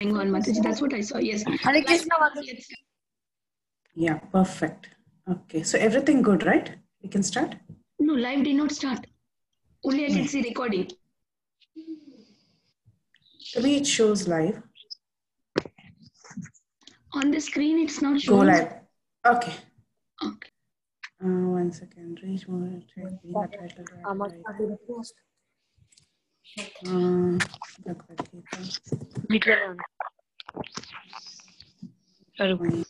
going on, Mataji. That's what I saw. Yes. Hare Krishna, Mataji. Yeah, perfect. Okay, so everything good, right? We can start? No, live did not start. Only I can see recording. To me, it shows live. On the screen, it's not Go showing. live. Okay. Okay. 1 second. Reach more. Check the title. Bhagavad Gita. 20.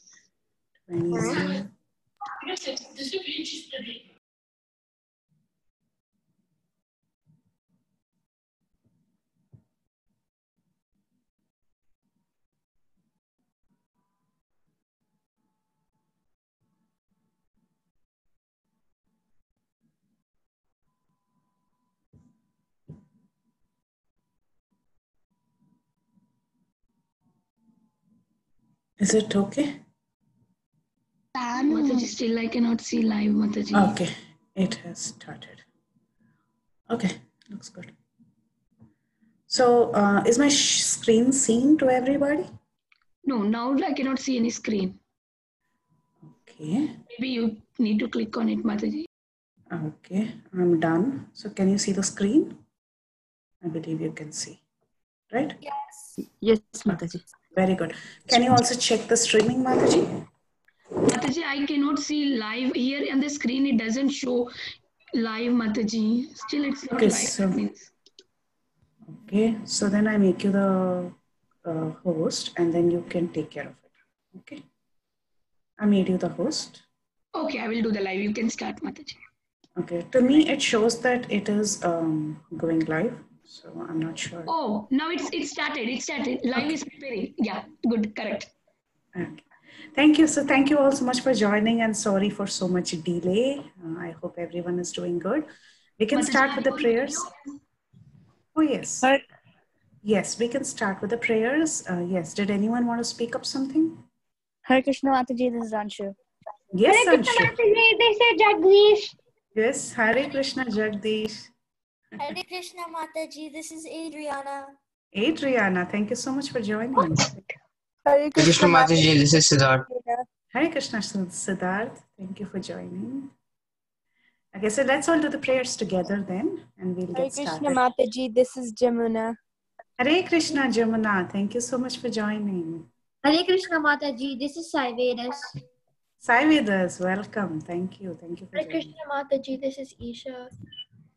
Is it okay? Mataji, still I cannot see live, Mataji. Okay, it has started. Okay, looks good. So, is my screen seen to everybody? No, now I cannot see any screen. Okay. Maybe you need to click on it, Mataji. Okay, I'm done. So, can you see the screen? I believe you can see, right? Yes. Yes, Mataji. Very good. Can you also check the streaming, Mataji? Mataji, I cannot see live here on the screen. It doesn't show live, Mataji. Still, it's not Okay, live. so, That means. okay, so then I make you the host and then you can take care of it. Okay. I made you the host. Okay, I will do the live. You can start, Mataji. Okay, to me it shows that it is going live, so I'm not sure. Oh, now it started. It started. Live is preparing. Yeah, good, correct. Okay. Thank you. So thank you all so much for joining and sorry for so much delay. I hope everyone is doing good. We can Mataji, start with the prayers. Oh, yes. Hare, Yes, we can start with the prayers. Yes, did anyone want to speak up something? Hare Krishna, Mataji, this is Anshu. Yes, Hare Krishna, Anshu. Mataji, this is Jagdish. Yes, Hare Krishna, Jagdish. Hare Krishna Mataji, this is Adriana. Adriana, thank you so much for joining. Hare Krishna Mataji, this is Siddharth. Hare Krishna, Siddharth. Thank you for joining. Okay, so let's all do the prayers together then, and we'll Hare get Krishna, started. Mataji, this is Jamuna. Hare Krishna, Jamuna. Thank you so much for joining. Hare Krishna Mataji, this is Sai Vedas. Sai Vedas, welcome. Thank you. Thank you for Hare joining. Krishna Mataji, this is Isha.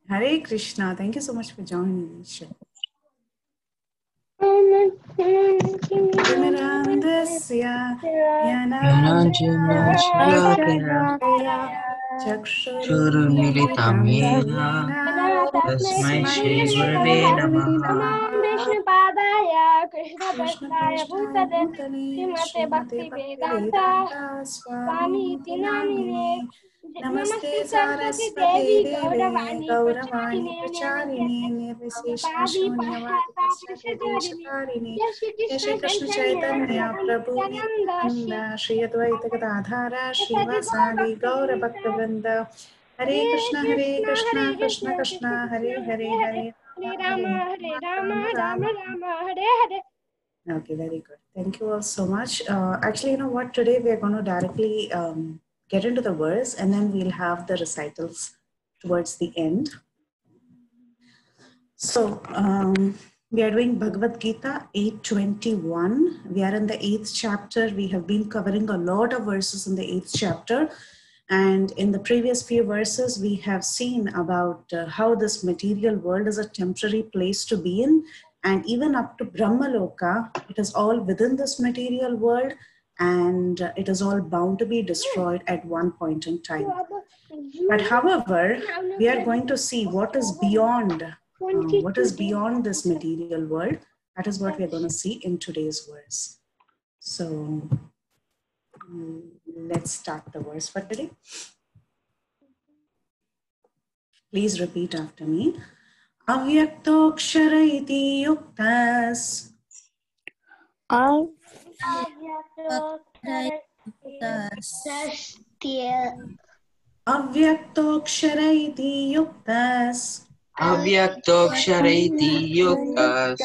Hare Krishna. Thank you so much for joining, Isha. Timirandasya Churumilitam yena tasmai shri gurave namaha. Vishnupadaya Krishna Prasthaya Bhutale Srimate Bhakti Vedanta Swami Iti Namine Namaste Saraswati Devi Gauravani Pracharine Nirviseshna Shunyavadi Deshakarine Shri Krishna Chaitanya Prabhu Nityananda Shri Advaita Gadadhara Srivasadi Gaura Bhaktivinoda Hare Krishna Krishna Krishna Hare Hare Hare Rama Rama Hare Hare. Okay, very good. Thank you all so much. Actually, you know what? Today we are going to directly get into the verse and then we'll have the recitals towards the end. So we are doing Bhagavad Gita 8:21. We are in the 8th chapter. We have been covering a lot of verses in the 8th chapter. And in the previous few verses, we have seen about how this material world is a temporary place to be in. And even up to Brahmaloka, it is all within this material world and it is all bound to be destroyed at one point in time. But however, we are going to see what is beyond this material world. That is what we are going to see in today's verse. So let's start the verse for today. Please repeat after me. Avyaktakshara iti yuktas. Avyaktakshara iti yuktas. Avyaktoksara iti yuktas.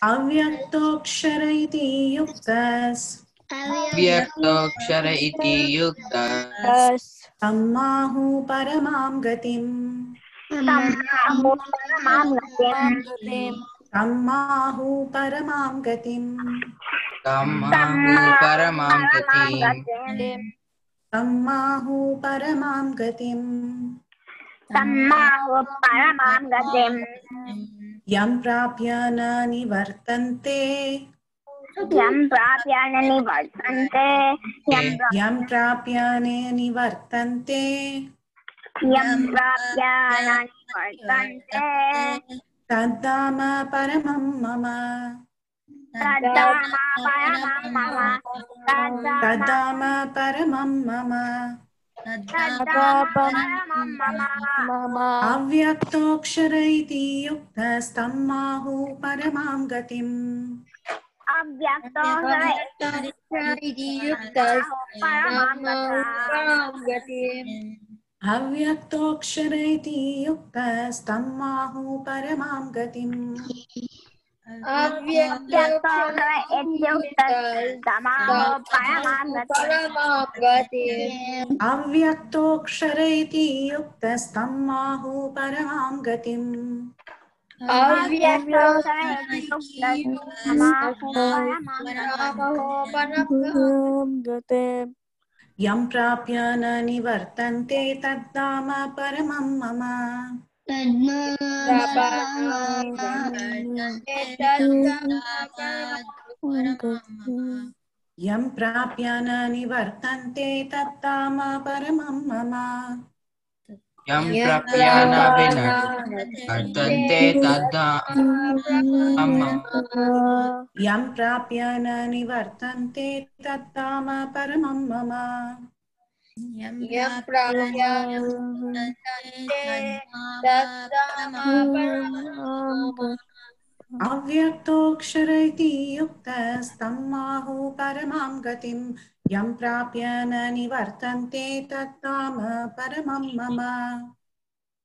Avyaktoksara iti yuktas. Avyaktoksara iti yuktas. Tammahu paramam gatim. Tammahu paramam gatim. Tammahu paramam gatim. Tammahu paramam gatim. Tammahu paramam gatim. Tammahu paramam gatim. Yam prapya na nivartante. Yam prapya na nivartante. Yam prapya na nivartante. Yam prapya na nivartante. Taddama paramam mama. Taddama paramam mama. Taddama paramam mama. Taddama paramam mama. Avyaktoksara iti yuktas tammahu paramam gatim. Avyaktoksara iti yuktas paramam gatim. Avyaktoksara iti yuktas tammahu paramam gatim. Avyaktoksara iti yuktas tammahu paramam gatim. Avyaktoksara iti yuktas tammahu paramam gatim. Avyaktoksara iti yuktas tammahu paramam gatim. Yam prapya na nivartante taddama paramam mama. Yam prapya na nivartante taddama paramam mama. Yam prapyana vinartante taddama. Yam prapya na nivartante taddama paramam mama. Yam prapya Avyaktoksara iti yuktas tammahu paramam gatim. Yam prapya na nivartante taddama paramam mama.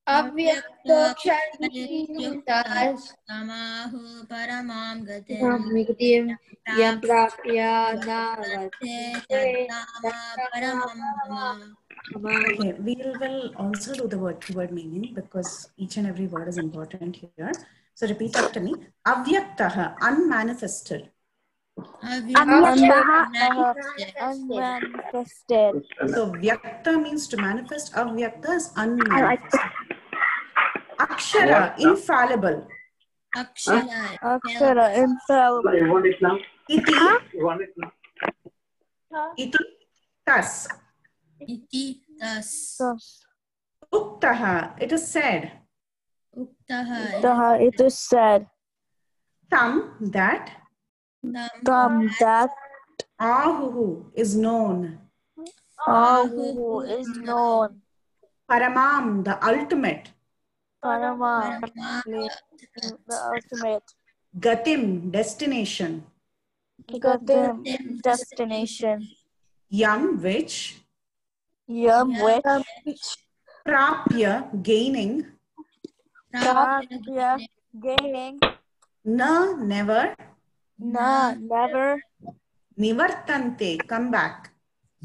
Avyaktoksara iti yuktas Tamahu paramam gatim. Yam prapya na Okay, we will also do the word-to-word meaning because each and every word is important here. So repeat after me. Avyaktaha, unmanifested. Unmanifested. So vyakta means to manifest. Avyakta is unmanifested. Akshara, infallible. Akshara, infallible. Iti, iti, thus. Iti tas. Uktaha, it is said. Uktaha. It is said. Tam, that. Tam, that. Ahuhu is known. Ahu is known. Paramam, the ultimate. Paramam, the ultimate. Gatim, destination. Gatim, destination. Yam, which. Yam, which. Prapya, gaining. Prapya, gaining. Na, never. Na, never. Nivartante, come back.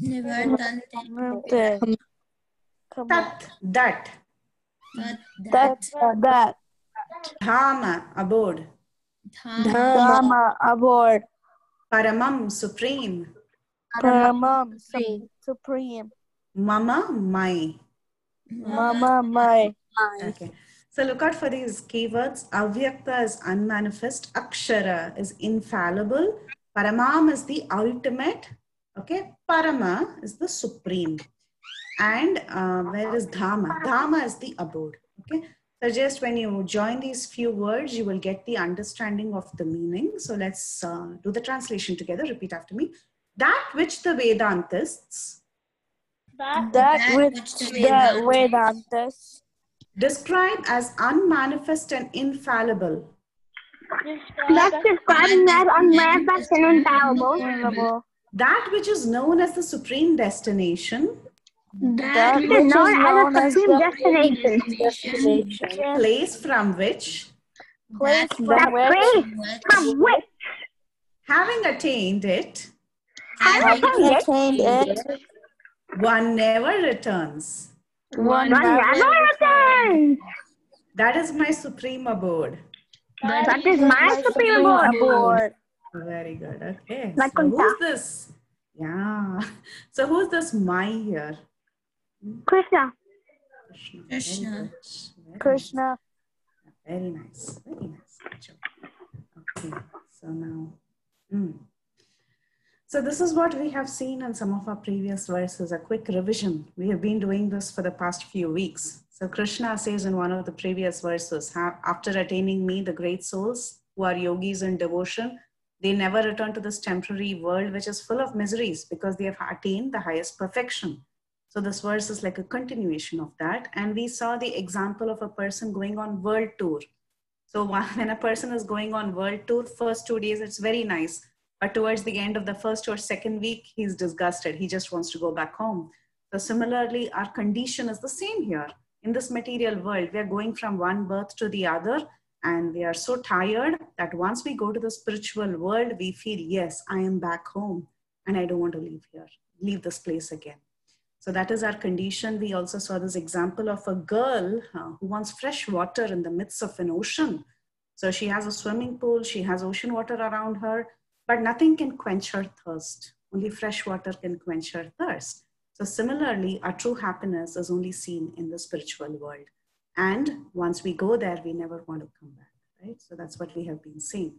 Nivartante. Tat, that. That. Dhama, abode. Dhamma, aboard. Paramam, supreme. Paramam, supreme. Mama, my. Mama, my. Okay. So look out for these keywords. Avyakta is unmanifest. Akshara is infallible. Paramam is the ultimate. Okay. Parama is the supreme. And where is Dhama? Dhama is the abode. Okay. So just when you join these few words, you will get the understanding of the meaning. So let's do the translation together. Repeat after me. That which the Vedantists the Vedantists describe as unmanifest and infallible. That's described as unmanifest and infallible. That which is known as the supreme destination That That It is which known is as known a as supreme the destination. destination. Place from which, Place That from The which, place from which having attained it, having having attained attained it, it, one never returns. one one never never returns. That is my supreme abode. That is my my supreme supreme abode. abode. Very good. Okay. So Vaikuntha. who's this? Yeah. So who's this my here? Krishna. Krishna. Krishna. Very good. Very Krishna. Very nice. Very nice. Good job. Okay. So now. So this is what we have seen in some of our previous verses, a quick revision. We have been doing this for the past few weeks. So Krishna says in one of the previous verses, after attaining me, the great souls who are yogis in devotion, they never return to this temporary world, which is full of miseries because they have attained the highest perfection. So this verse is like a continuation of that. And we saw the example of a person going on world tour. So when a person is going on world tour, first 2 days, it's very nice. But towards the end of the first or second week, he's disgusted. He just wants to go back home. So similarly, our condition is the same here. In this material world, we are going from one birth to the other, and we are so tired that once we go to the spiritual world, we feel, yes, I am back home, and I don't want to leave this place again. So that is our condition. We also saw this example of a girl who wants fresh water in the midst of an ocean. So she has a swimming pool, she has ocean water around her, but nothing can quench her thirst. Only fresh water can quench her thirst. So similarly, our true happiness is only seen in the spiritual world. And once we go there, we never want to come back, right? So that's what we have been seeing.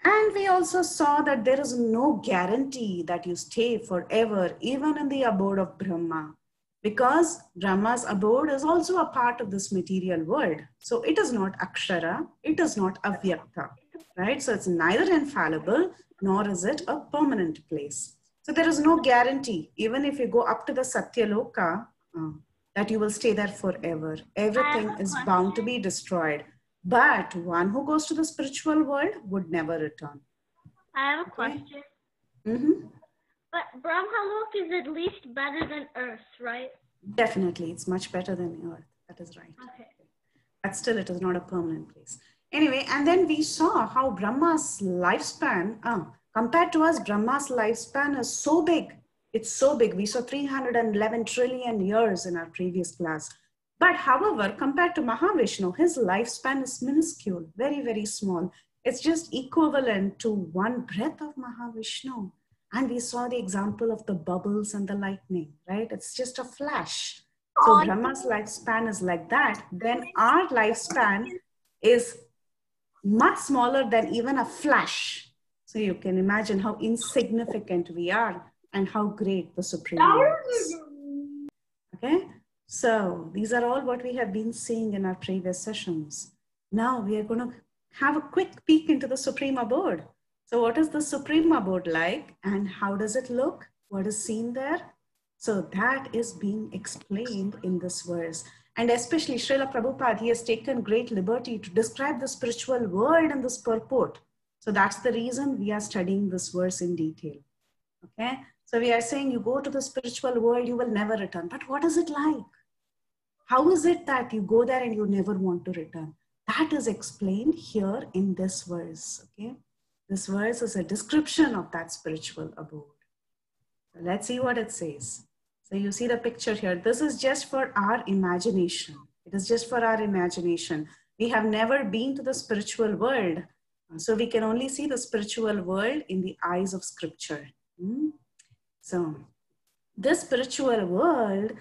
And we also saw that there is no guarantee that you stay forever, even in the abode of Brahma, because Brahma's abode is also a part of this material world. So it is not Akshara, it is not Avyakta, right? So it's neither infallible, nor is it a permanent place. So there is no guarantee, even if you go up to the Satyaloka, that you will stay there forever. Everything is bound to be destroyed. But one who goes to the spiritual world would never return. I have a question. But Brahmalok is at least better than Earth, right? Definitely, it's much better than Earth. That is right. Okay. But still, it is not a permanent place. Anyway, and then we saw how Brahma's lifespan, compared to us, Brahma's lifespan is so big. It's so big. We saw 311 trillion years in our previous class. But however, compared to Mahavishnu, his lifespan is minuscule, very, very small. It's just equivalent to one breath of Mahavishnu. And we saw the example of the bubbles and the lightning, right? It's just a flash. So Brahma's lifespan is like that. Then our lifespan is much smaller than even a flash. So you can imagine how insignificant we are and how great the Supreme is. Okay? So these are all what we have been seeing in our previous sessions. Now we are going to have a quick peek into the Supreme Abode. So what is the Supreme Abode like and how does it look? What is seen there? So that is being explained in this verse. And especially Srila Prabhupada, he has taken great liberty to describe the spiritual world in this purport. So that's the reason we are studying this verse in detail. Okay? So we are saying you go to the spiritual world, you will never return. But what is it like? How is it that you go there and you never want to return? That is explained here in this verse. Okay? This verse is a description of that spiritual abode. So let's see what it says. So you see the picture here. This is just for our imagination. It is just for our imagination. We have never been to the spiritual world. So we can only see the spiritual world in the eyes of scripture. So this spiritual world,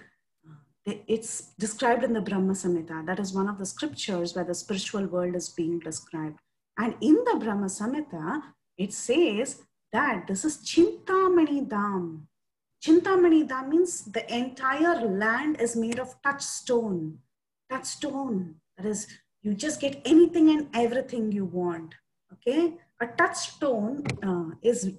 it's described in the Brahma Samhita. That is one of the scriptures where the spiritual world is being described. And in the Brahma Samhita, it says that this is Chintamani Dham. Chintamani Dham means the entire land is made of touchstone. Touchstone. That is, you just get anything and everything you want. Okay? A touchstone is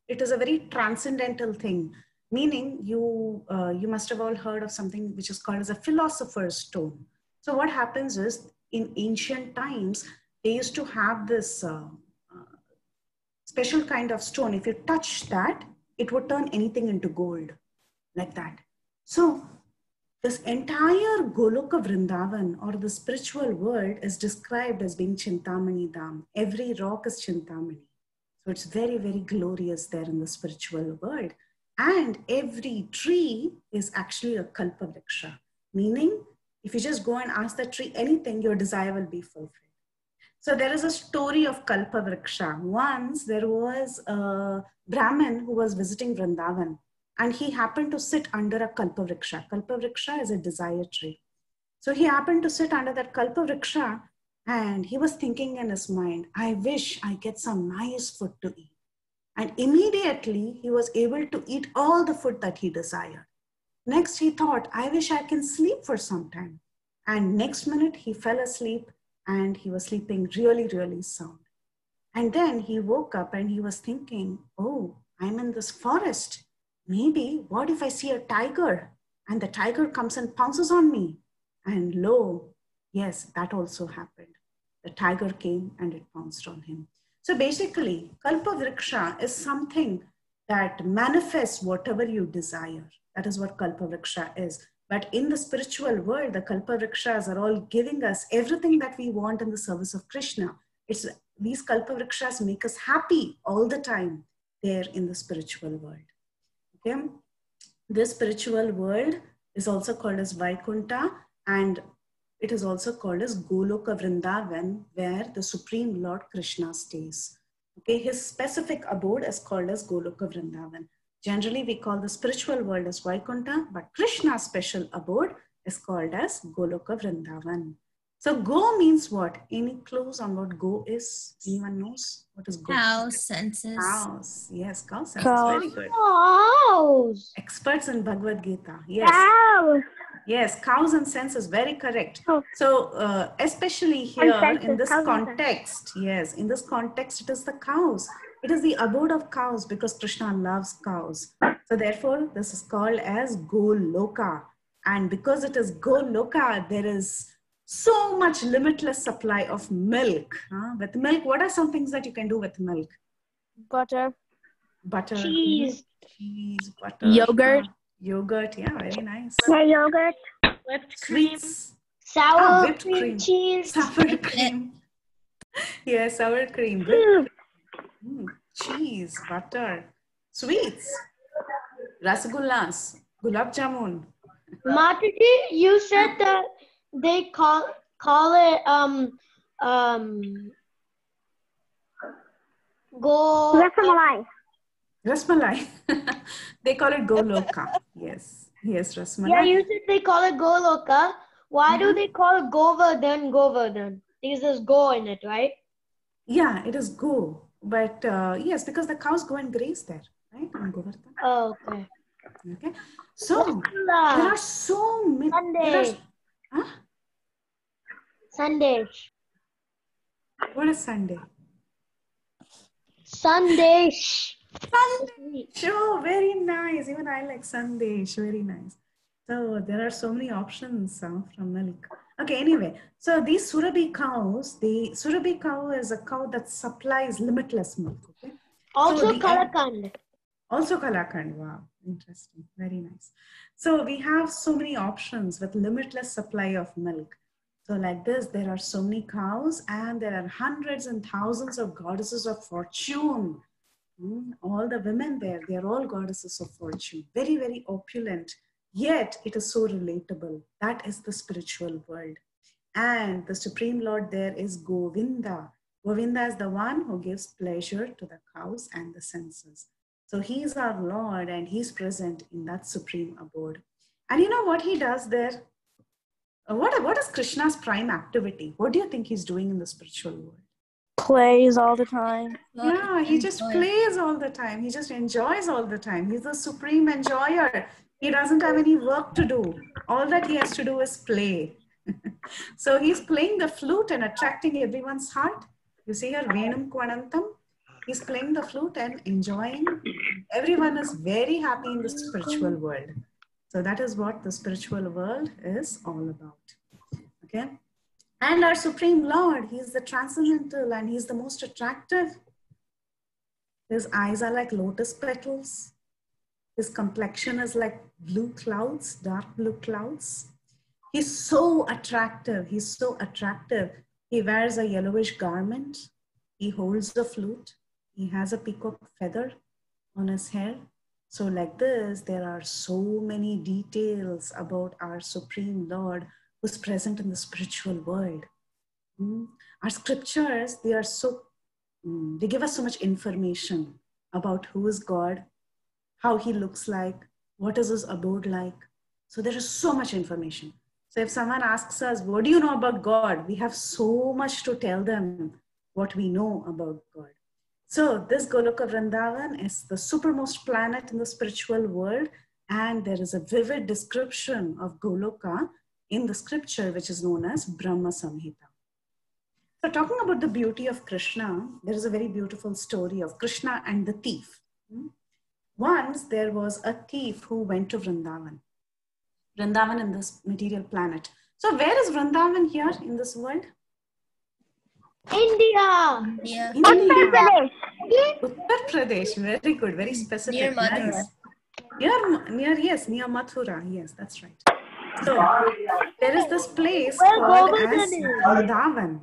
a very transcendental thing. Meaning you must have all heard of something which is called as a philosopher's stone. So what happens is in ancient times, they used to have this special kind of stone. If you touch that, it would turn anything into gold like that. So this entire Goloka Vrindavan or the spiritual world is described as being Chintamani Dham. Every rock is Chintamani. So it's very, very glorious there in the spiritual world. And every tree is actually a Kalpavriksha, meaning if you just go and ask the tree anything, your desire will be fulfilled. So there is a story of Kalpavriksha. Once there was a Brahmin who was visiting Vrindavan, and he happened to sit under a Kalpavriksha. Kalpavriksha is a desire tree. So he happened to sit under that Kalpavriksha, and he was thinking in his mind, I wish I get some nice food to eat. And immediately he was able to eat all the food that he desired. Next he thought, I wish I can sleep for some time. And next minute he fell asleep, and he was sleeping really, really sound. And then he woke up and he was thinking, oh, I'm in this forest. Maybe what if I see a tiger and the tiger comes and pounces on me? And lo, yes, that also happened. The tiger came and it pounced on him. So basically, Kalpavriksha is something that manifests whatever you desire. That is what Kalpavriksha is. But in the spiritual world, the Kalpavrikshas are all giving us everything that we want in the service of Krishna. These Kalpavrikshas make us happy all the time there in the spiritual world. Okay? This spiritual world is also called as Vaikunta, and it is also called as Goloka Vrindavan, where the Supreme Lord Krishna stays. Okay? His specific abode is called as Goloka Vrindavan. Generally, we call the spiritual world as Vaikunta, but Krishna's special abode is called as Goloka Vrindavan. So go means what? Any clues on what go is? Anyone knows what is go? Cows, senses. Cows. Yes, cow senses. Cows. Very good. Cows. Experts in Bhagavad Gita. Yes. Cows. Yes, cows and senses. Very correct. Oh. So especially here senses, in this cows and context, yes, in this context, it is the cows. It is the abode of cows because Krishna loves cows. So therefore, this is called as Goloka. And because it is Goloka, there is so much limitless supply of milk. With milk, what are some things that you can do with milk? Butter. Butter. Cheese. Cheese, butter. Yogurt. Yogurt, yeah, very nice. Yeah, yogurt. Whipped cream. Sweets. Sour whipped cream, cheese. Sour cream. Yeah, sour cream. Good. Cheese, butter, sweets, rasgullas, gulab jamun. Mataji, you said that they call it go. Rasmalai. Rasmalai. They call it Goloka. Yes, yes, rasmalai. Yeah, you said they call it Goloka. Why do they call it Govardhan Govardhan? Because there's go in it, right? Yeah, it is go. But yes, because the cows go and graze there, right? In Govardhan. Oh, okay. Okay. So there are so many. Sunday. Sunday. What is Sunday? Sunday. Sunday. Sure, very nice. Even I like Sunday. Very nice. So there are so many options from milk. Okay, anyway, so these Surabhi cows, the Surabhi cow is a cow that supplies limitless milk. Okay. Also so Kalakand. Also Kalakand. Wow, interesting. Very nice. So we have so many options with limitless supply of milk. So like this, there are so many cows and there are hundreds and thousands of goddesses of fortune. All the women there, they are all goddesses of fortune. Very, very opulent. Yet it is so relatable. That is the spiritual world. And the Supreme Lord there is Govinda. Govinda is the one who gives pleasure to the cows and the senses. So he is our Lord and he's present in that supreme abode. And you know what he does there? What is Krishna's prime activity? What do you think he's doing in the spiritual world? Plays all the time. Yeah, he just plays all the time. He just enjoys all the time. He's the supreme enjoyer. He doesn't have any work to do. All that he has to do is play. So he's playing the flute and attracting everyone's heart. You see here, Venam Kwanantam. He's playing the flute and enjoying. Everyone is very happy in the spiritual world. So that is what the spiritual world is all about. Okay. And our Supreme Lord, he's the transcendental and he's the most attractive. His eyes are like lotus petals. His complexion is like blue clouds, dark blue clouds. He's so attractive. He's so attractive. He wears a yellowish garment. He holds the flute. He has a peacock feather on his hair. So like this, there are so many details about our Supreme Lord who's present in the spiritual world. Our scriptures, they give us so much information about who is God, how he looks like, what is his abode like. So there is so much information. So if someone asks us, what do you know about God? We have so much to tell them what we know about God. So this Goloka Vrindavan is the supermost planet in the spiritual world. And there is a vivid description of Goloka in the scripture, which is known as Brahma Samhita. So talking about the beauty of Krishna, there is a very beautiful story of Krishna and the thief. Once there was a thief who went to Vrindavan. Vrindavan in this material planet. So where is Vrindavan here in this world? India. Yeah. India. Uttar Pradesh. Very good. Very specific. Near Mathura. Nice. Near Mathura. Yes, that's right. So there is this place called as Vrindavan.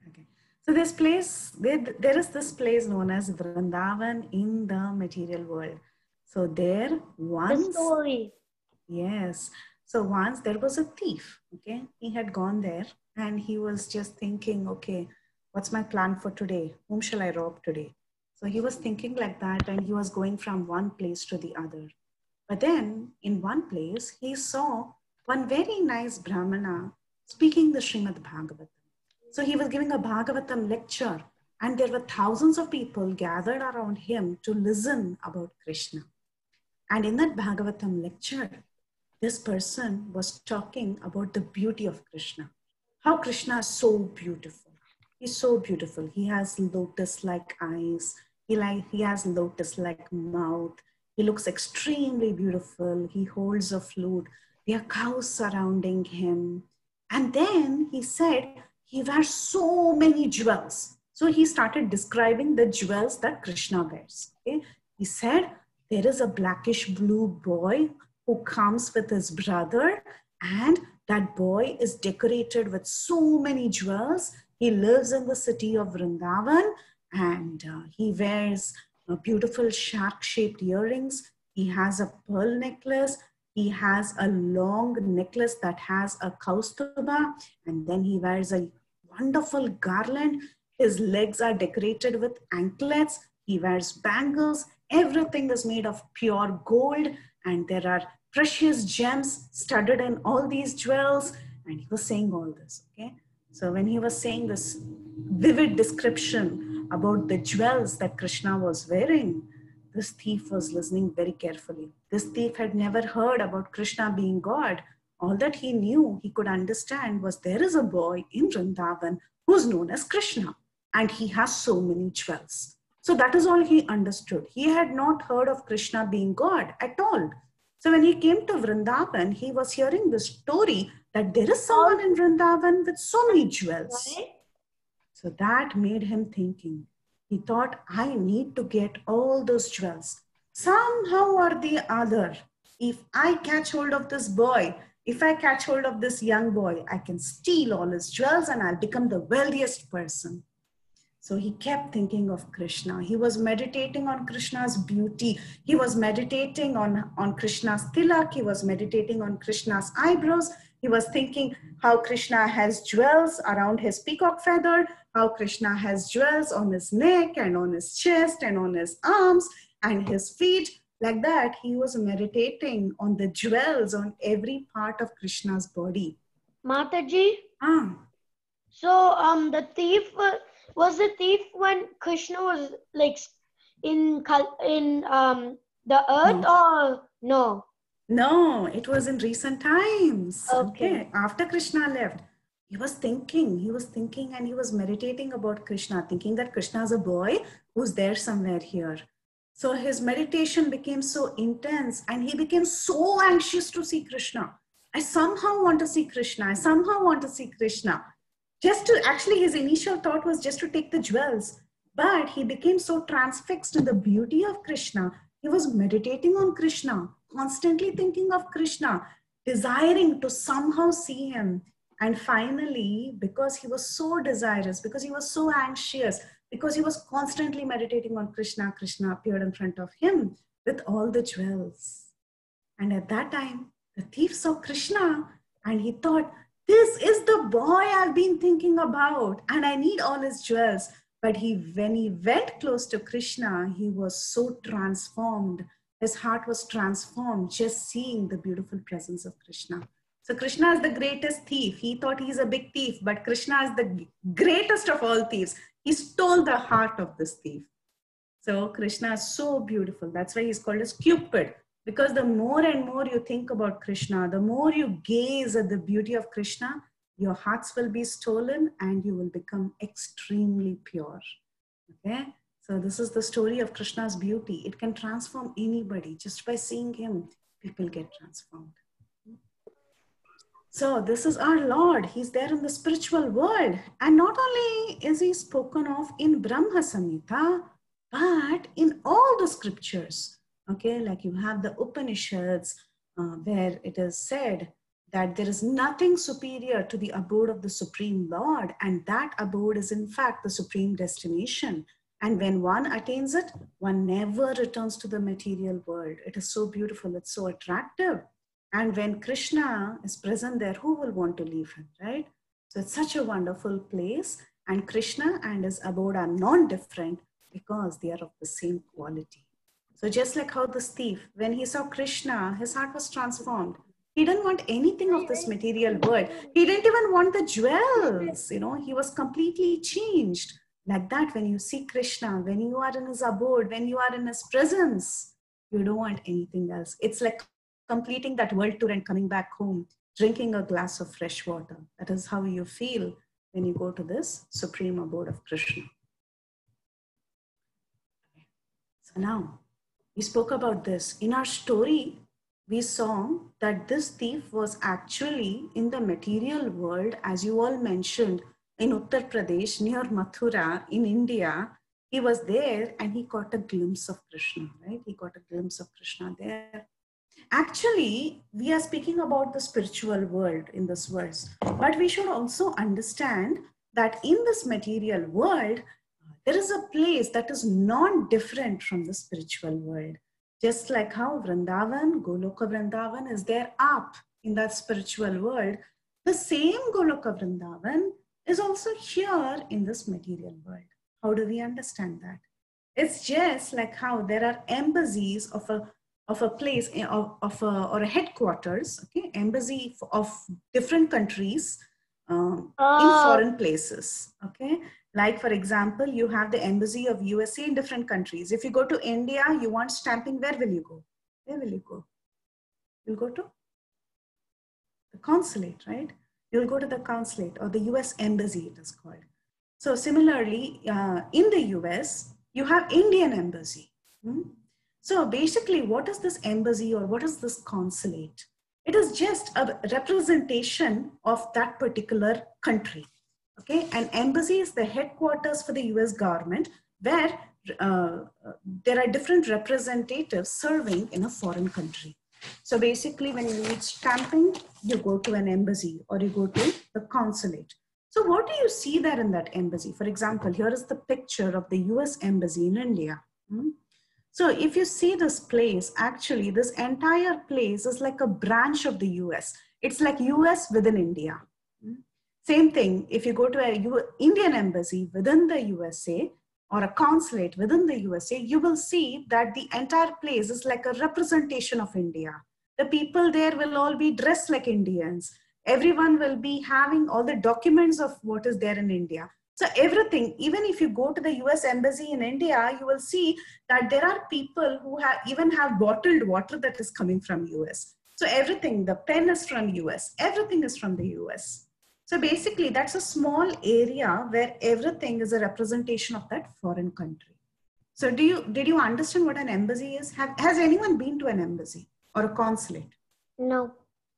Okay. So this place, there is this place known as Vrindavan in the material world. So there once, The story. yes. So once there was a thief, okay? He had gone there and he was just thinking, okay, what's my plan for today? Whom shall I rob today? So he was thinking like that and he was going from one place to the other. But then in one place, he saw one very nice Brahmana speaking the Srimad Bhagavatam. So he was giving a Bhagavatam lecture and there were thousands of people gathered around him to listen about Krishna. And in that Bhagavatam lecture, this person was talking about the beauty of Krishna. How Krishna is so beautiful. He's so beautiful. He has lotus-like eyes. He has lotus-like mouth. He looks extremely beautiful. He holds a flute. There are cows surrounding him. And then he said, he wears so many jewels. So he started describing the jewels that Krishna wears. Okay? He said, there is a blackish blue boy who comes with his brother, and that boy is decorated with so many jewels. He lives in the city of Vrindavan, and he wears beautiful shark-shaped earrings. He has a pearl necklace. He has a long necklace that has a kaustuba, and then he wears a wonderful garland. His legs are decorated with anklets. He wears bangles. Everything is made of pure gold, and there are precious gems studded in all these jewels. And he was saying all this, okay? So when he was saying this vivid description about the jewels that Krishna was wearing, this thief was listening very carefully. This thief had never heard about Krishna being God. All that he knew, he could understand, was there is a boy in Vrindavan who's known as Krishna, and he has so many jewels. So that is all he understood. He had not heard of Krishna being God at all. So when he came to Vrindavan, he was hearing the story that there is someone in Vrindavan with so many jewels. So that made him thinking. He thought, I need to get all those jewels. Somehow or the other, if I catch hold of this boy, if I catch hold of this young boy, I can steal all his jewels and I'll become the wealthiest person. So he kept thinking of Krishna. He was meditating on Krishna's beauty. He was meditating on Krishna's tilak. He was meditating on Krishna's eyebrows. He was thinking how Krishna has jewels around his peacock feather, how Krishna has jewels on his neck and on his chest and on his arms and his feet. Like that, he was meditating on the jewels on every part of Krishna's body. Mataji? So the thief was the thief when Krishna was like in the earth, or no? No, it was in recent times. Okay. After Krishna left, he was thinking and he was meditating about Krishna, thinking that Krishna is a boy who's there somewhere here. So his meditation became so intense and he became so anxious to see Krishna. I somehow want to see Krishna. I somehow want to see Krishna. Actually his initial thought was just to take the jewels. But he became so transfixed in the beauty of Krishna. He was meditating on Krishna, constantly thinking of Krishna, desiring to somehow see him. And finally, because he was so desirous, because he was so anxious, because he was constantly meditating on Krishna, Krishna appeared in front of him with all the jewels. And at that time, the thief saw Krishna and he thought, this is the boy I've been thinking about and I need all his jewels. But when he went close to Krishna, he was so transformed. His heart was transformed just seeing the beautiful presence of Krishna. So Krishna is the greatest thief. He thought he's a big thief, but Krishna is the greatest of all thieves. He stole the heart of this thief. So Krishna is so beautiful. That's why he's called as Cupid. Because the more and more you think about Krishna, the more you gaze at the beauty of Krishna, your hearts will be stolen and you will become extremely pure. Okay? So this is the story of Krishna's beauty. It can transform anybody. Just by seeing him, people get transformed. So this is our Lord. He's there in the spiritual world. And not only is he spoken of in Brahma Samhita, but in all the scriptures. Okay, like you have the Upanishads where it is said that there is nothing superior to the abode of the Supreme Lord, and that abode is in fact the supreme destination. And when one attains it, one never returns to the material world. It is so beautiful, it's so attractive. And when Krishna is present there, who will want to leave him, right? So it's such a wonderful place, and Krishna and his abode are non-different because they are of the same quality. So just like how this thief, when he saw Krishna, his heart was transformed. He didn't want anything of this material world. He didn't even want the jewels, you know, he was completely changed. Like that, when you see Krishna, when you are in his abode, when you are in his presence, you don't want anything else. It's like completing that world tour and coming back home, drinking a glass of fresh water. That is how you feel when you go to this supreme abode of Krishna. So now, we spoke about this. In our story, we saw that this thief was actually in the material world, as you all mentioned, in Uttar Pradesh, near Mathura, in India. He was there and he caught a glimpse of Krishna, right? He got a glimpse of Krishna there. Actually, we are speaking about the spiritual world in this verse, but we should also understand that in this material world, there is a place that is non-different from the spiritual world. Just like how Vrindavan, Goloka Vrindavan is there up in that spiritual world, the same Goloka Vrindavan is also here in this material world. How do we understand that? It's just like how there are embassies of a place, or a headquarters, okay, embassy of different countries in foreign places, okay. Like, for example, you have the embassy of USA in different countries. If you go to India, you want stamping, where will you go? Where will you go? You'll go to the consulate, right? You'll go to the consulate, or the US embassy, it is called. So similarly, in the US, you have Indian embassy. So basically, what is this embassy or what is this consulate? It is just a representation of that particular country. Okay, an embassy is the headquarters for the US government, where there are different representatives serving in a foreign country. So basically, when you need stamping, you go to an embassy or you go to the consulate. So what do you see there in that embassy? For example, here is the picture of the US embassy in India. So if you see this place, actually this entire place is like a branch of the US. It's like US within India. Same thing, if you go to an Indian embassy within the USA or a consulate within the USA, you will see that the entire place is like a representation of India. The people there will all be dressed like Indians. Everyone will be having all the documents of what is there in India. So everything, even if you go to the US embassy in India, you will see that there are people who even have bottled water that is coming from US. So everything, the pen is from US, everything is from the US. So basically, that's a small area where everything is a representation of that foreign country. So did you understand what an embassy is? Has anyone been to an embassy or a consulate? No.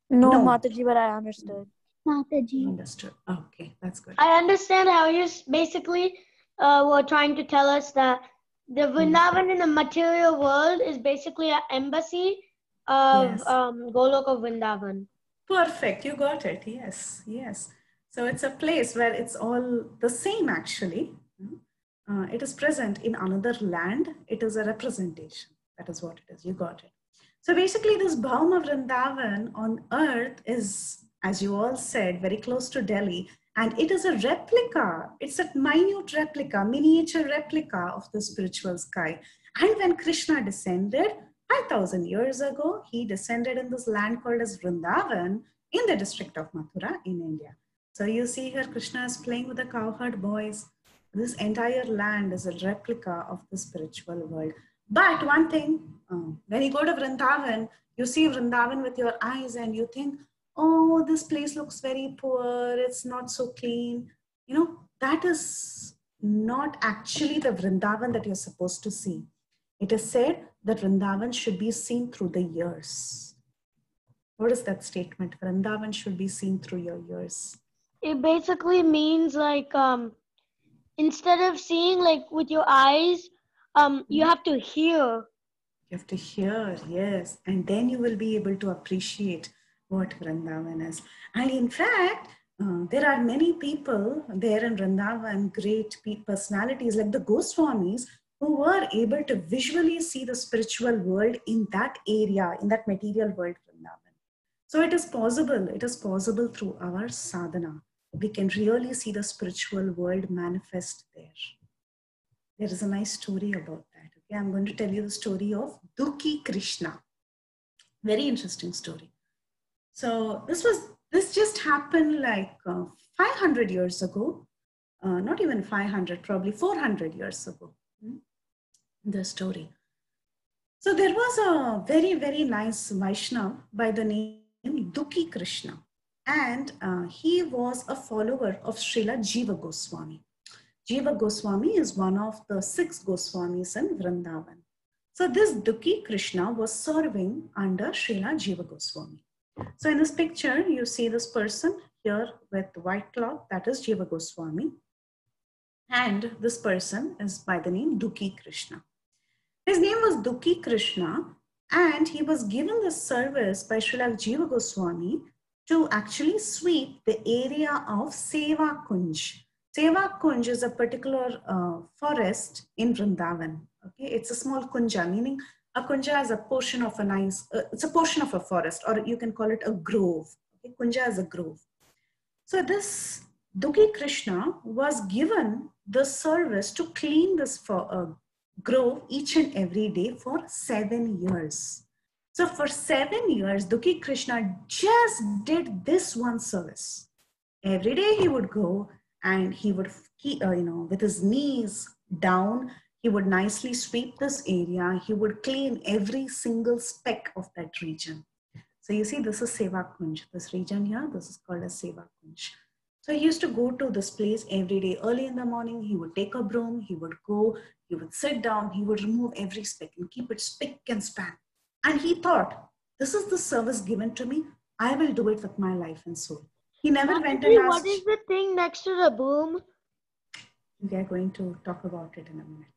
No, Mataji, but I understood. Mataji. Understood. Okay, that's good. I understand how you basically were trying to tell us that the Vrindavan in the material world is basically an embassy of Yes. Goloka Vrindavan. Perfect. You got it. Yes. Yes. So it's a place where it's all the same actually. It is present in another land. It is a representation. That is what it is. You got it. So basically this Bhauma Vrindavan on earth is, as you all said, very close to Delhi. And it is a replica. It's a minute replica, miniature replica of the spiritual sky. And when Krishna descended 5,000 years ago, he descended in this land called as Vrindavan in the district of Mathura in India. So you see here Krishna is playing with the cowherd boys. This entire land is a replica of the spiritual world. But one thing, when you go to Vrindavan, you see Vrindavan with your eyes and you think, oh, this place looks very poor, it's not so clean. You know, that is not actually the Vrindavan that you're supposed to see. It is said that Vrindavan should be seen through the years. What is that statement? Vrindavan should be seen through your years. It basically means like, instead of seeing like with your eyes, you have to hear. You have to hear, yes. And then you will be able to appreciate what Vrindavan is. And in fact, there are many people there in Vrindavan, great personalities like the Goswamis, who were able to visually see the spiritual world in that area, in that material world, Vrindavan. So it is possible through our sadhana. We can really see the spiritual world manifest there. There is a nice story about that. Okay, I'm going to tell you the story of Dukhi Krishna. Very interesting story. So this just happened like 500 years ago, not even 500, probably 400 years ago. The story. So there was a very, very nice Vaishnava by the name Dukhi Krishna, and he was a follower of Srila Jiva Goswami. Jiva Goswami is one of the 6 Goswamis in Vrindavan. So this Dukhi Krishna was serving under Srila Jiva Goswami. So in this picture, you see this person here with white cloth, that is Jiva Goswami. And this person is by the name Dukhi Krishna. His name was Dukhi Krishna, and he was given the service by Srila Jiva Goswami to actually sweep the area of Seva Kunj. Seva Kunj is a particular forest in Vrindavan. Okay, it's a small kunja, meaning a kunja is a portion of a nice, it's a portion of a forest, or you can call it a grove. Okay, kunja is a grove. So this Dukhi Krishna was given the service to clean this grove each and every day for 7 years. So for 7 years, Dukhi Krishna just did this one service. Every day he would go and he would, with his knees down, he would nicely sweep this area. He would clean every single speck of that region. So you see, this is Seva Kunj. This region here, this is called as Seva Kunj. So he used to go to this place every day. Early in the morning, he would take a broom, he would go, he would sit down, he would remove every speck and keep it spick and span. And he thought, this is the service given to me. I will do it with my life and soul. He never went and asked. What is the thing next to the broom? We are going to talk about it in a minute.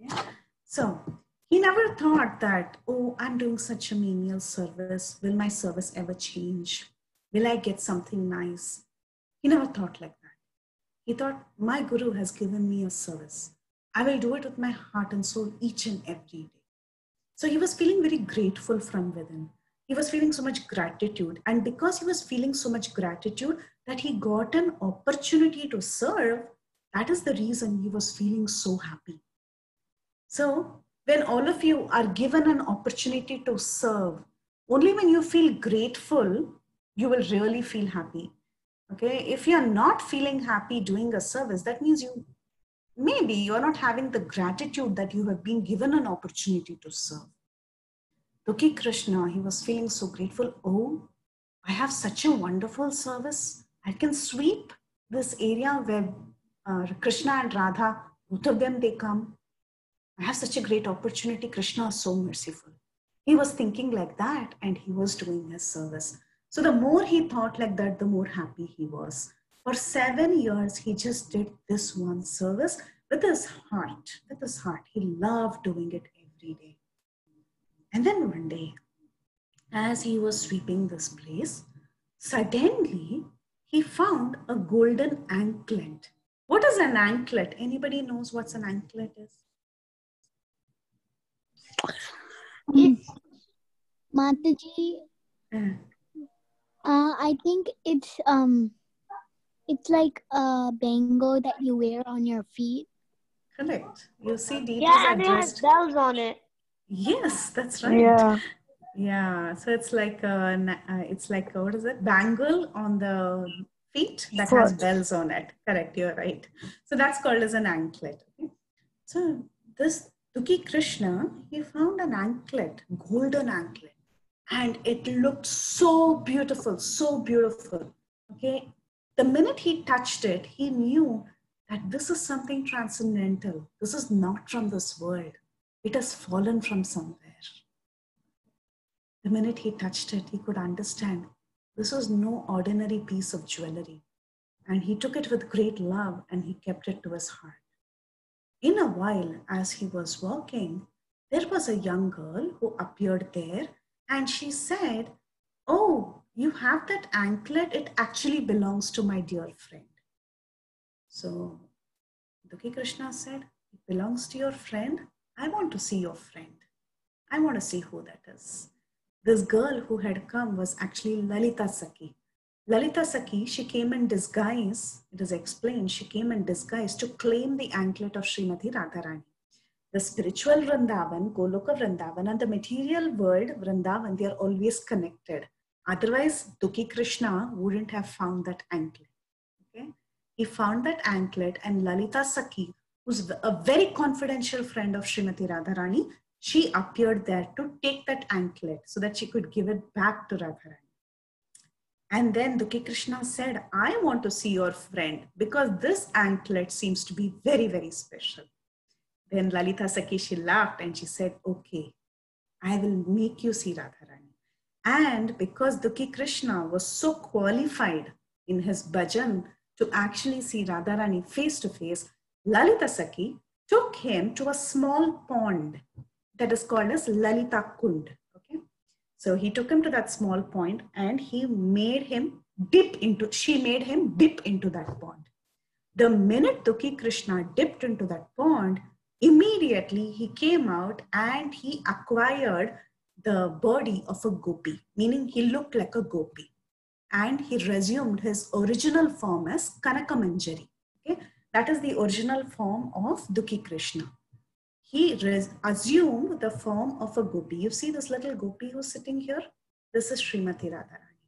Okay? So he never thought that, oh, I'm doing such a menial service. Will my service ever change? Will I get something nice? He never thought like that. He thought, my Guru has given me a service. I will do it with my heart and soul each and every day. So he was feeling very grateful from within. He was feeling so much gratitude. And because he was feeling so much gratitude that he got an opportunity to serve, that is the reason he was feeling so happy. So when all of you are given an opportunity to serve, only when you feel grateful, you will really feel happy. Okay, if you're not feeling happy doing a service, that means maybe you're not having the gratitude that you have been given an opportunity to serve. Dukhi Krishna, he was feeling so grateful. Oh, I have such a wonderful service. I can sweep this area where Krishna and Radha, both of them, they come. I have such a great opportunity. Krishna is so merciful. He was thinking like that and he was doing his service. So the more he thought like that, the more happy he was. For 7 years, he just did this one service with his heart, he loved doing it every day. And then one day, as he was sweeping this place, suddenly he found a golden anklet. What is an anklet? Anybody knows what an anklet is? Mataji, I think it's like a bangle that you wear on your feet. Correct. You see, details Yeah, are and it has dressed. bells on it. Yes, that's right. Yeah. Yeah. So it's like what is it? Bangle on the feet that Foot. has bells on it. Correct. You're right. So that's called as an anklet. Okay? So this Dukhi Krishna, he found an anklet, golden anklet, and it looked so beautiful, so beautiful. Okay. The minute he touched it, he knew that this is something transcendental. This is not from this world. It has fallen from somewhere. The minute he touched it, he could understand this was no ordinary piece of jewelry. And he took it with great love and he kept it to his heart. In a while, as he was walking, there was a young girl who appeared there and she said, "Oh, you have that anklet. It actually belongs to my dear friend." So Dukhi Krishna said, "It belongs to your friend? I want to see your friend. I want to see who that is." This girl who had come was actually Lalita Sakhi. Lalita Sakhi, she came in disguise. It is explained, she came in disguise to claim the anklet of Srimati Radharani. The spiritual Vrindavan, Goloka Vrindavan, and the material world Vrindavan, they are always connected. Otherwise, Dukhi Krishna wouldn't have found that anklet. Okay? He found that anklet, and Lalita Sakhi, who's a very confidential friend of Srimati Radharani, she appeared there to take that anklet so that she could give it back to Radharani. And then Dukhi Krishna said, "I want to see your friend because this anklet seems to be very, very special." Then Lalita Sakhi, she laughed and she said, "Okay, I will make you see Radharani." And because Dukhi Krishna was so qualified in his bhajan to actually see Radharani face to face, Lalita Sakhi took him to a small pond that is called as Lalita Kund. Okay, so he took him to that small pond and she made him dip into that pond. The minute Dukhi Krishna dipped into that pond, immediately he came out and he acquired the body of a gopi, meaning he looked like a gopi. And he resumed his original form as Kanaka Manjari. Okay? That is the original form of Dukhi Krishna. He assumed the form of a gopi. You see this little gopi who's sitting here? This is Srimati Radharani.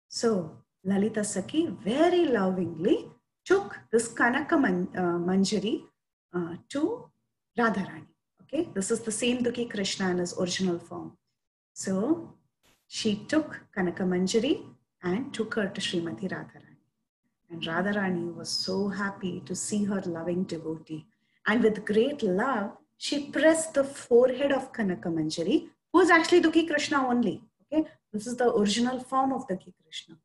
So Lalita Sakhi very lovingly took this Kanaka Manjari to Radharani. Okay, this is the same Dukhi Krishna in his original form. So she took Kanaka Manjari and took her to Srimati Radharani. And Radharani was so happy to see her loving devotee. And with great love, she pressed the forehead of Kanaka Manjari, who is actually Dukhi Krishna only. Okay, this is the original form of Dukhi Krishna.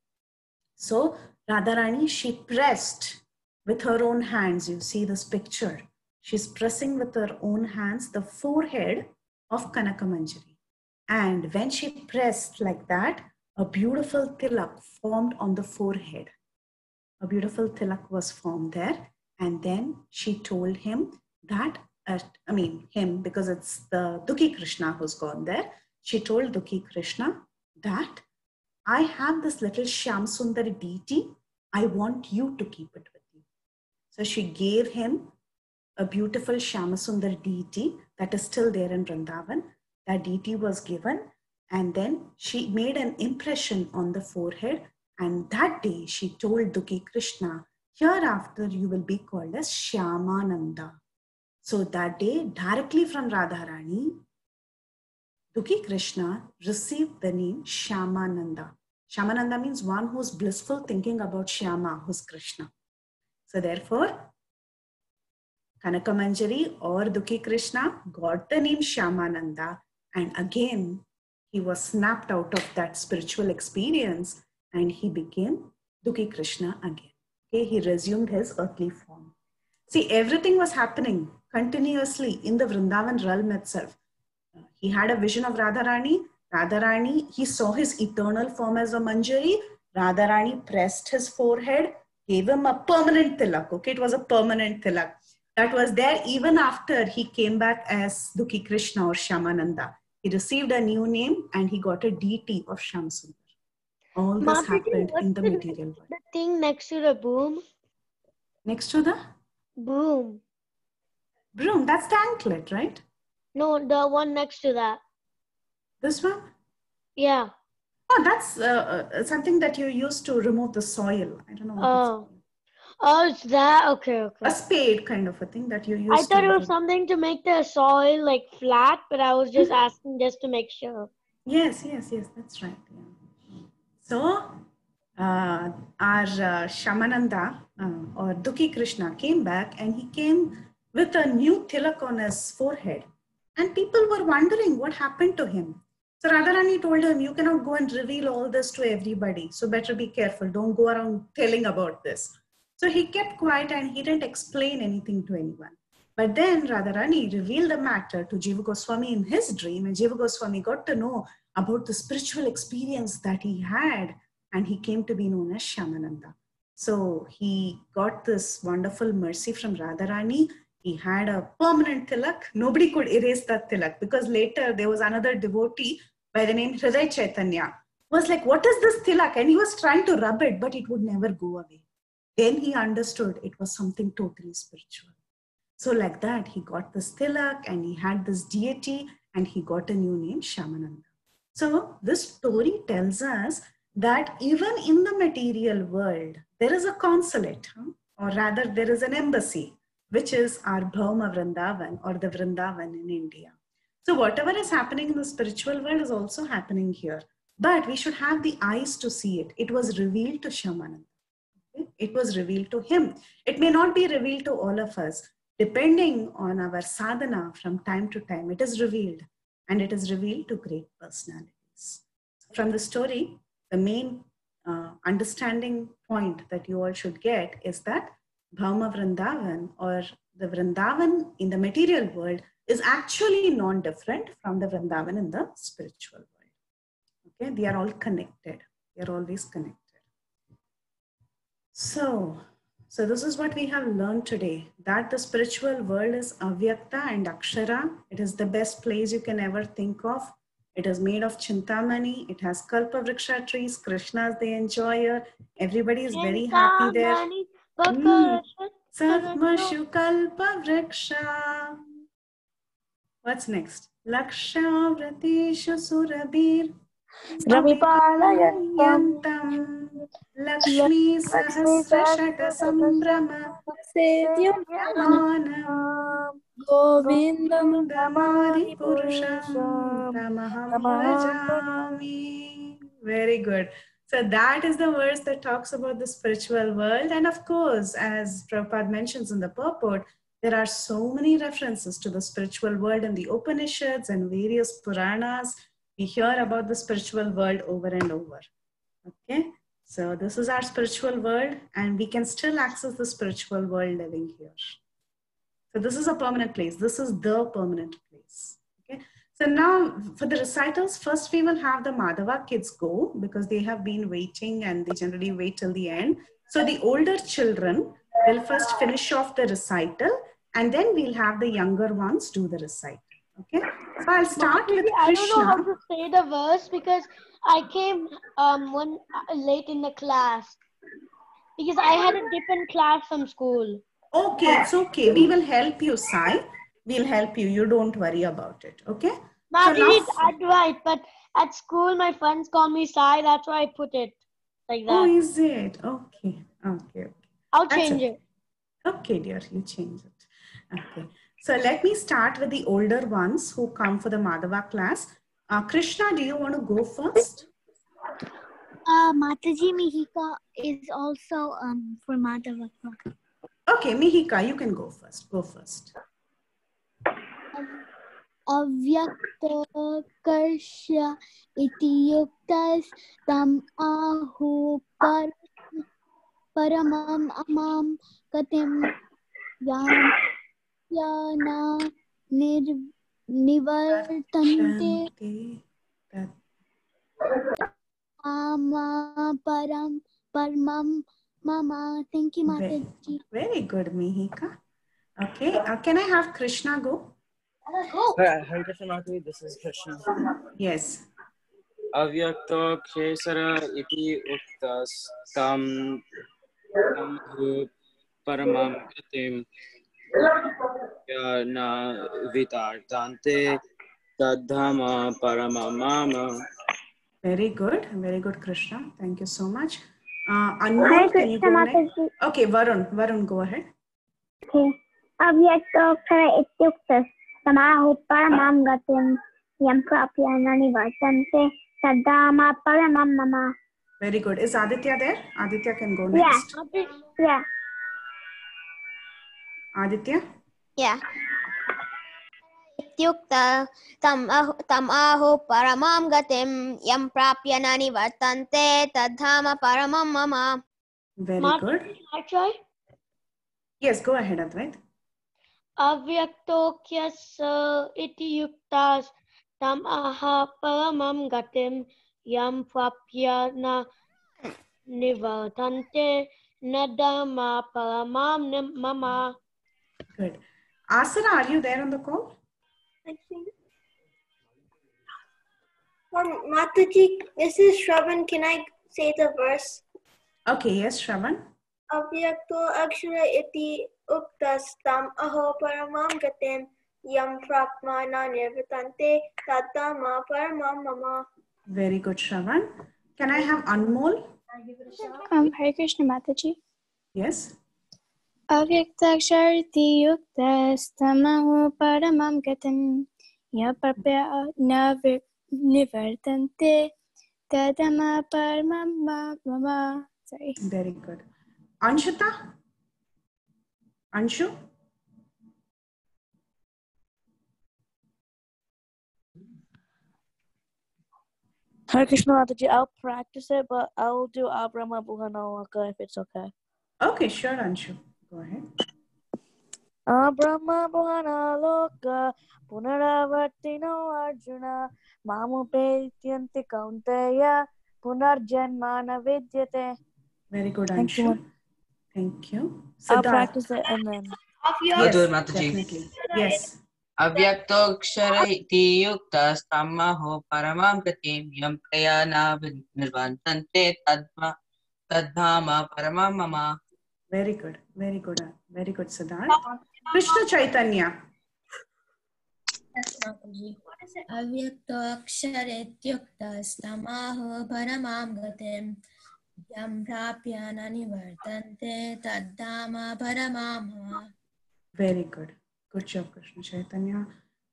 So Radharani, she pressed with her own hands. You see this picture. She's pressing with her own hands the forehead of Kanaka Manjari. And when she pressed like that, a beautiful tilak formed on the forehead. A beautiful tilak was formed there. And then she told him that, because it's the Dukhi Krishna who's gone there. She told Dukhi Krishna that I have this little Shyam Sundar deity. I want you to keep it with you. So she gave him a beautiful Shyama Sundar deity that is still there in Vrindavan. That deity was given, and then she made an impression on the forehead. And that day she told Dukhi Krishna, hereafter you will be called as Shyamananda. So that day, directly from Radharani, Dukhi Krishna received the name Shyamananda. Shyamananda means one who's blissful thinking about Shyama, who's Krishna. So therefore, Kanaka Manjari or Dukhi Krishna got the name Shyamananda, and again he was snapped out of that spiritual experience and he became Dukhi Krishna again. Okay, he resumed his earthly form. See, everything was happening continuously in the Vrindavan realm itself. He had a vision of Radharani. Radharani, he saw his eternal form as a Manjari. Radharani pressed his forehead, gave him a permanent tilak. Okay, it was a permanent tilak. That was there even after he came back as Dukhi Krishna or Shyamananda. He received a new name and he got a deity of Shyamsundar. All this Mataji, happened in the what's material world. the thing next to the broom? Next to the Broom. broom, that's the anklet, right? No, the one next to that. This one? Yeah. Oh, that's something that you use to remove the soil. I don't know what it's called. Oh, it's that. Okay, okay. A spade kind of a thing that you use. I thought it was something to make the soil like flat, but I was just asking just to make sure. Yes, that's right. Yeah. So, our Shyamananda or Dukhi Krishna came back and he came with a new tilak on his forehead. And people were wondering what happened to him. So Radharani told him, you cannot go and reveal all this to everybody. So better be careful. Don't go around telling about this. So he kept quiet and he didn't explain anything to anyone. But then Radharani revealed the matter to Jiva Goswami in his dream, and Jiva Goswami got to know about the spiritual experience that he had, and he came to be known as Shyamananda. So he got this wonderful mercy from Radharani. He had a permanent tilak. Nobody could erase that tilak because later there was another devotee by the name Hriday Chaitanya. Was like, what is this tilak? And he was trying to rub it, but it would never go away. Then he understood it was something totally spiritual. So like that, he got this tilak and he had this deity and he got a new name, Shyamananda. So this story tells us that even in the material world, there is a consulate, or rather there is an embassy, which is our Bhauma Vrindavan or the Vrindavan in India. So whatever is happening in the spiritual world is also happening here. But we should have the eyes to see it. It was revealed to Shyamananda. Okay? It was revealed to him. It may not be revealed to all of us. Depending on our sadhana from time to time, it is revealed. And it is revealed to great personalities. From the story, the main understanding point that you all should get is that Bhauma Vrindavan or the Vrindavan in the material world is actually non-different from the Vrindavan in the spiritual world. Okay, they are all connected. They are always connected. So this is what we have learned today, that the spiritual world is Avyakta and Akshara. It is the best place you can ever think of. It is made of Chintamani. It has Kalpavriksha trees. Krishnas, they enjoy here. Everybody is very happy there. Satmashu Kalpavriksha. What's next? Laksha Vratishu Surabir. Ravipaalayantam Lakshmi Sahasra Shata Sambrama Sedyamana Govindam Damari Purusham Tamaham Bhajami. Very good. So that is the verse that talks about the spiritual world. And of course, as Prabhupada mentions in the purport, there are so many references to the spiritual world in the Upanishads and various Puranas. We hear about the spiritual world over and over. Okay, so this is our spiritual world and we can still access the spiritual world living here. So this is a permanent place. This is the permanent place. Okay, so now for the recitals, first we will have the Madhava kids go because they have been waiting and they generally wait till the end. So the older children will first finish off the recital and then we'll have the younger ones do the recital. Okay, so I'll start with Krishna. I don't know how to say the verse because I came late in the class because I had a different class from school. Okay, it's okay. We will help you, Sai. We'll help you. You don't worry about it. Okay. Maybe it's Advait, but at school my friends call me Sai. That's why I put it like that. Oh, is it? Okay. Okay. I'll change it. Okay, dear. You change it. Okay. So let me start with the older ones who come for the Madhava class. Krishna, do you want to go first? Mataji Mihika is also for Madhava class. Okay, Mihika, you can go first. Go first. Avyakta Karsha iti yuktas tam ahu paramam amam katim याना निवर्तन्ते परमं mama. Thank you, Mataji. Very good, Mihika. Okay, can I have Krishna go? Hare Krishna Mataji, this is Krishna. Yes. Avyakto Ksesara iti uktas tam paramam gatim na vitartante tadhama paramamama. Very good, Krishna. Thank you so much. Anmol, can you go next? Okay, Varun, go ahead. Okay. Avyaktoksara ityuktas tamahu paramam gatim yam prapya nivartante tadhama paramam mama. Very good. Is Aditya there? Aditya can go next. Yeah. Aditya? Yeah. Ityukta tam ahu paramam gatim yam prapya nivartante tadhama paramam mama. Very good. Can I try? Yes, go ahead, Advait. Avyaktokyasa iti yuktas tam aha paramam gatim yam prapya na nivartante nadama paramam mama. Good. Asana, are you there on the call? Mataji, this is Shravan. Can I say the verse? Okay, yes, Shravan. Avyakto akshara iti uktas tam aho paramam gatem yam prapmana nirvatante tadama paramam mama. Very good, Shravan. Can I have Anmol? Hare Krishna Mataji. Yes. Avyaktaksharti yuktas tamahu paramam gatim yapapya nivartante tadama paramam mama. Sorry. Very good. Anshita? Anshu? Hare Krishna Mataji, I'll practice it, but I'll do Abrahma Buhanaloka if it's okay. Okay, sure, Anshu. Go ahead. Abrahma Buhanaloka Punaravartino Arjuna Mamupetyanti Kaunteya Punarjanmana Vidyate. Very good, Anshu. Thank you. I'll practice it and then. Yes, definitely. Yes. Avyaktoksara iti yuktas tamaho paramam gatim yam prayana nirvantante tadhama paramam mama. Very good, Siddharth. Krishna Chaitanya. Yes, Mataji. Avyaktoksara ityuktas tamaho paramam gatim yam prapya nivartante tadhama paramam mama. Very good. Good job, Krishna Chaitanya.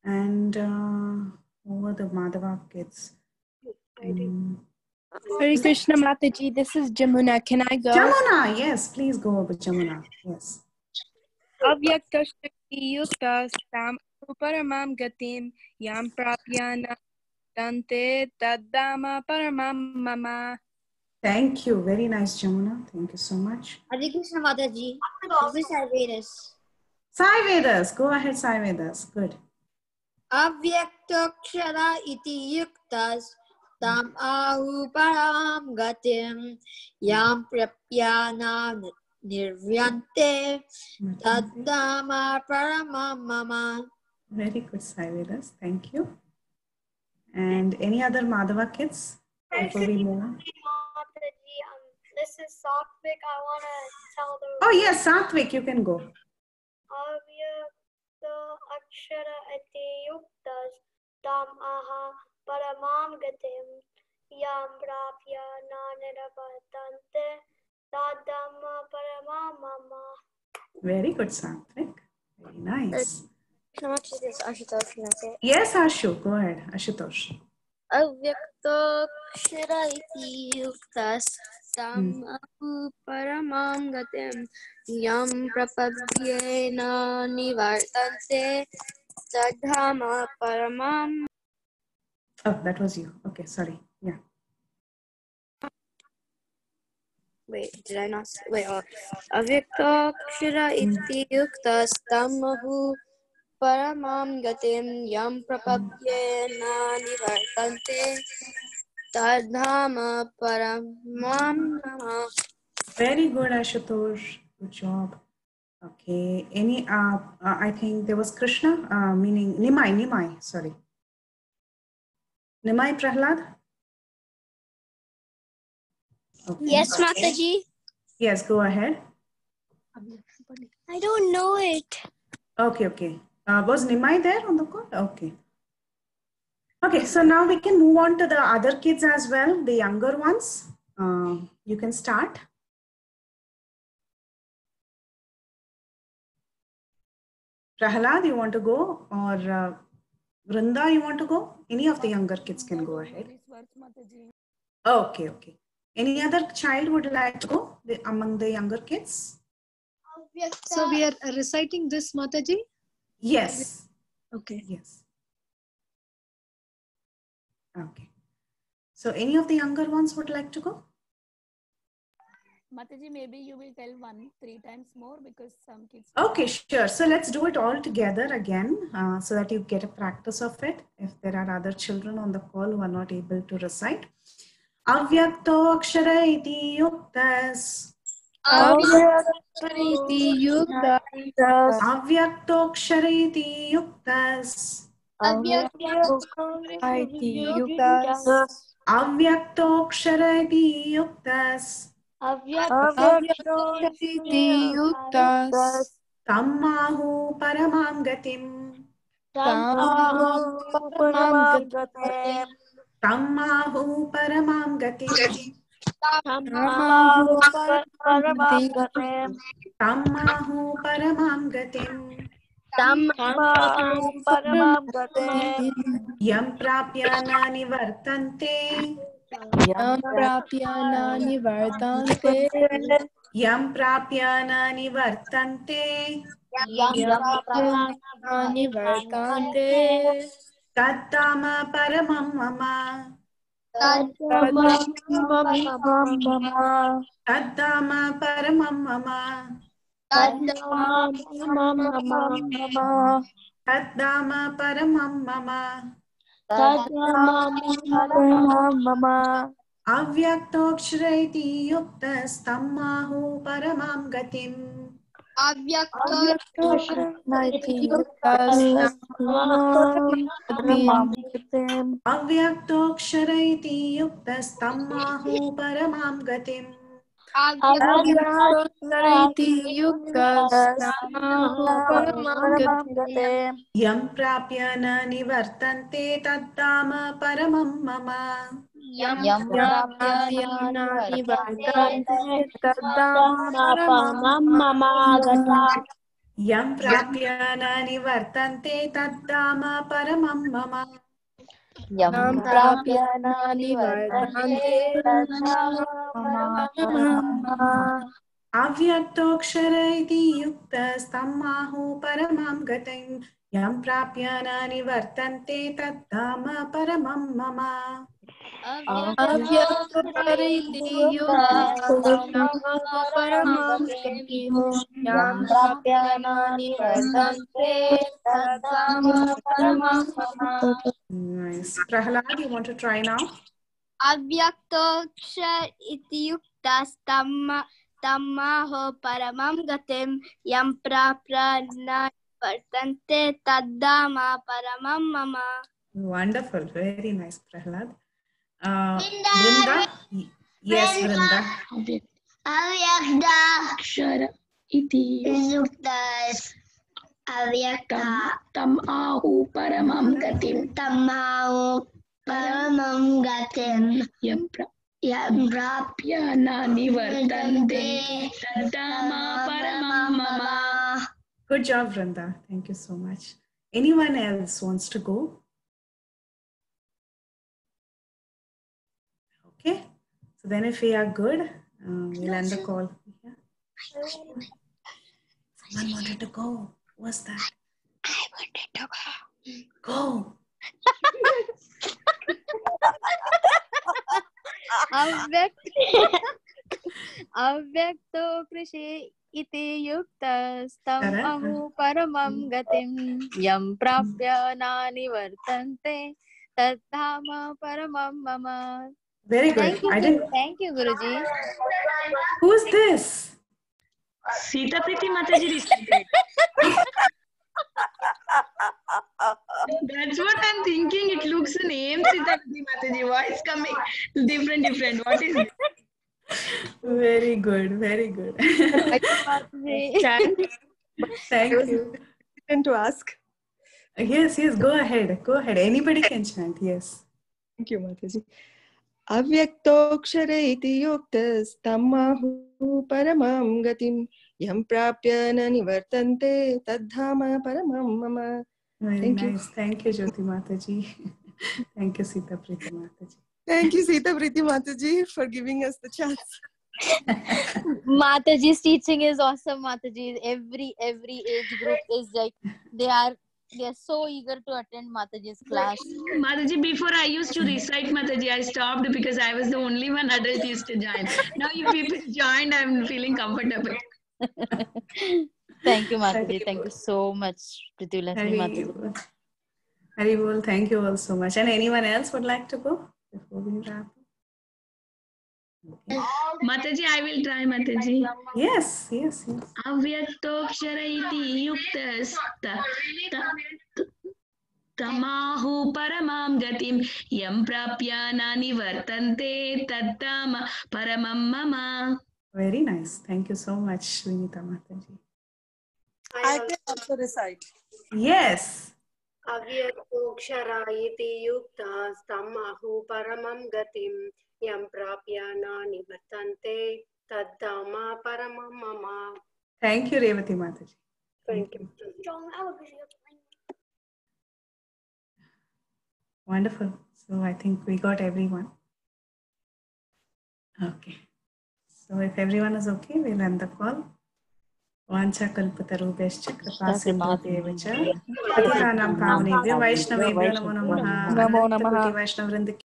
And who are the Madhava kids? Hare Krishna Mataji, this is Jamuna. Can I go? Jamuna, yes, please go over Jamuna. Yes. Avyaktoshakti yuktas tam paramam gatim yam prapyana dante tadama paramam mama. Thank you. Very nice, Jamuna. Thank you so much. Hare Krishna Mataji. This is Sai Vedas. Sai Vedas. Go ahead, Sai Vedas. Good. Avyaktakshara iti yuktas tam ahu param gatim yam prapyana nirvyante tadama paramam mama. Very good, Sai Vedas. Thank you. And any other Madhava kids before we move on? This is Satvik. I want to tell the. Oh yes, Satvik, you can go. Avyakta akshara ati yuktas tam aha paramam gatim yam prapya naniravatante tadama paramam mama. Very good, Satvik. Very nice. How much is this, Ashutosh? Can I say it? Yes, Ashu. Go ahead, Ashutosh. Avyaktakshara iti yuktas tam ahu paramam gatim yam prapadyena nivartante tadhama paramam. Oh, that was you. Okay, sorry. Yeah. Wait, did I not say? Wait, Avyaktakshara iti yuktastammah paramam gatim yam prapadyena nivartante tadhama paramam mama. Very good, Ashutosh. Good job. Okay. Any, I think there was Krishna, meaning Nimai, sorry. Nimai Prahlad? Okay. Yes, Mataji. Yes, go ahead. I don't know it. Okay. Was Nimai there on the call? Okay. Okay, so now we can move on to the other kids as well, the younger ones. You can start. Prahlad, you want to go? Or Vrinda, you want to go? Any of the younger kids can go ahead. Okay. Any other child would like to go among the younger kids? So we are reciting this, Mataji? Yes. Okay. Yes. Okay. So any of the younger ones would like to go? Mataji, maybe you will tell 3 times more because some kids... Okay, sure. So let's do it all together again so that you get a practice of it. If there are other children on the call who are not able to recite. Avyakto akshara iti yuktas. Avyakto iti yuktas. Avyakto akshara iti yuktas. Avyakto iti yuktas. Avyakto akshara iti yuktas. Avyakto iti yuktas. Tammahu paramam gatim. Tammahu paramam gatim. Tammahu paramam gatim. Tammahu paramam gatim. Tammahu paramam gatim. Tammahu paramam gatim. Yam prapya na nivartante. Yam prapya na nivartante. Yam prapya na nivartante. Yam prapya na nivartante. Tattama paramam mama. Tattama paramam mama. Tattama paramam mama. Tattama paramam mama. Tattama paramam mama. Tattama paramam mama. Avyakto akshara iti yuktas tammahu paramam gatim. Avyakto akshara iti yuktas tammahu paramam gatim. Avyakto akshara iti yuktas tammahu paramam gatim. Avyakto akshara iti yuktas tammahu paramam gatim. Yam prapya na nivartante tattama paramam mama. Yam prapya na nivartante tattama paramam mama. Yam prapya na nivartante tattama paramam mama. Yam prapya na nivartante tattama paramam mama. Avyakto akshara iti yuktas tammahu paramam gatim. Yam prapya na nivartante tattama paramam mama. Avyakto akshara iti yuktas tammahu paramam gatim. Yam prapya na nivartante tattama paramam mama. Nice. Prahlad, you want to try now? Avyakto akshara iti yuktas tammaho paramam gatim. Yam prapya na nivartante taddama paramam mama. Wonderful. Very nice, Prahlad. Vrinda? Yes, Vrinda. Avyakta akshara iti yuktas. Avyakta tamahu paramam gatim. Tamahu paramam gatim. Yam prapya na nivartante taddama paramam mama. Good job, Vrinda. Thank you so much. Anyone else wants to go? Okay. So then if we are good, we'll end the call. Yeah. Someone wanted to go. Who was that? I wanted to go. Go. अव्यक्तो कृषे इति युक्तस्तम् अहो परमं गतिं यं प्राप्य नानिवर्तन्ते तद्धाम परमं मम. Very good. Thank you, Guruji. Who's this? Sita Priti Mataji recited. That's what I'm thinking. It looks the name Sita Priti Mataji. Why is coming different? What is it? Very good. Very good. Thank you. To ask. Yes. Go ahead. Anybody can chant. Yes. Thank you, Mataji. Avyaktoksara iti yuktastammahu paramam gatim yam prapya na nivartante tadhama paramam mama. Very nice. Thank you, Jyoti Mataji. Thank you, Sita Priti Mataji. Thank you, Sita Priti Mataji, for giving us the chance. Mataji's teaching is awesome. Mataji, every age group is like they are so eager to attend Mataji's class. Mataji, before I used to recite Mataji, I stopped because I was the only one adult used to join. Now you people joined, I'm feeling comfortable. Thank you, Mataji. Thank you so much, Pritulakshmi Mataji. Haribol, thank you all so much. And anyone else would like to go before we wrap up? Okay. Mataji, I will try, Mataji. Yes. Avyaktoksara iti yuktasta tamahu paramam gatim yam prapya nani vartante tattama paramam mama. Very nice. Thank you so much, Vinita Mataji. I can also recite. Yes. Avyaktoksara iti yuktastammahu paramam gatim yam prapya na nivartante taddama paramam mama. Thank you, Revati Mataji. Thank you. Wonderful. So I think we got everyone. Okay. So if everyone is okay, we'll end the call. Vancha kalpatarubhyascha kripasindhubhyeva cha patitanam pavanebhyo vaishnavebhyo namo namaha. Namo namaha. Ananta Koti Vaishnava Vrinda